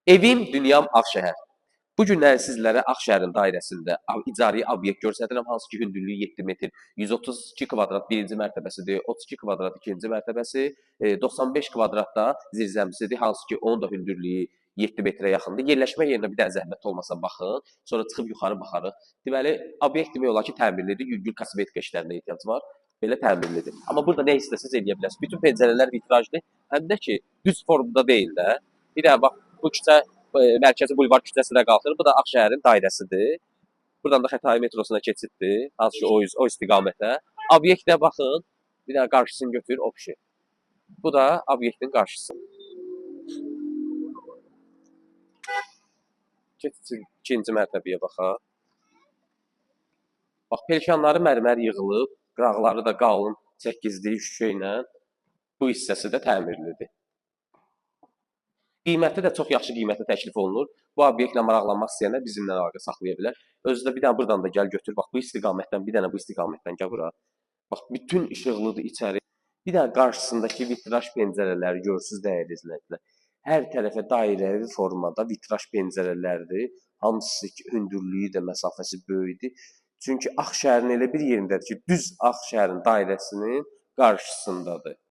Evim, dünyam, Ağşəhər. Bu günləri sizlərə Ağşəhərin dairəsində icari obyekt göstərirəm, hansı ki, hündürlüyü 7 metr, 132 kvadrat birinci mərtəbəsidir, 32 kvadrat ikinci mərtəbəsi, 95 kvadrat da zirzəmisidir, hansı ki, onun da hündürlüyü 7 metrə yaxındır. Yerləşmə yerinə bir dənə zəhmət olmasa baxın, sonra çıxıb yuxarı baxarıq. Deməli, obyekt demək olar ki, təmirlidir, yüngül kosmetika işlərinə ehtiyac var. Belə təmirlidir. Amma burada nə istəsəz eləyə bilərsiniz. Bütün pəncərələr vitrajlı, həm də ki, düz formada deyil də. Bir də bax, bu küçə Mərkəzi Bulvar küçəsinə qalxır. Bu da Ağşəhərin dairəsidir. Buradan da Xətai metrosuna keçiddir. Hansı ki, o istiqamətə. Obyektə baxın. Bir dənə qarşısını götür, opşi. Bu da obyektin qarşısı. Keçid ikinci mərtəbəyə baxaq. Bax, pelkanları mərmər yığılıb, qıraqları da qalın 8-lik şüşə ilə. Bu hissəsi də təmirlidir. Qiyməti də çox yaxşı qiymətə təklif olunur. Bu obyektlə maraqlanmaq istəyənlər bizimlə əlaqə saxlaya bilər. Özü də bir dənə buradan da gəl götür. Bax, bu istiqamətdən, bir dənə bu istiqamətdən gəl bura. Bax, bütün işıqlıdır içəri. Bir dənə qarşısındakı vitraj pəncərələri görürsüz dəyərli izləyicilər. Hər tərəfə dairəvi formada vitraj pəncərələrdir. Hamısı ki, hündürlüyü də, məsafəsi böyükdür. Çünki Ağşəhərin elə bir yerindədir ki, düz Ağşəhərin dairəsinin qarşısındadır.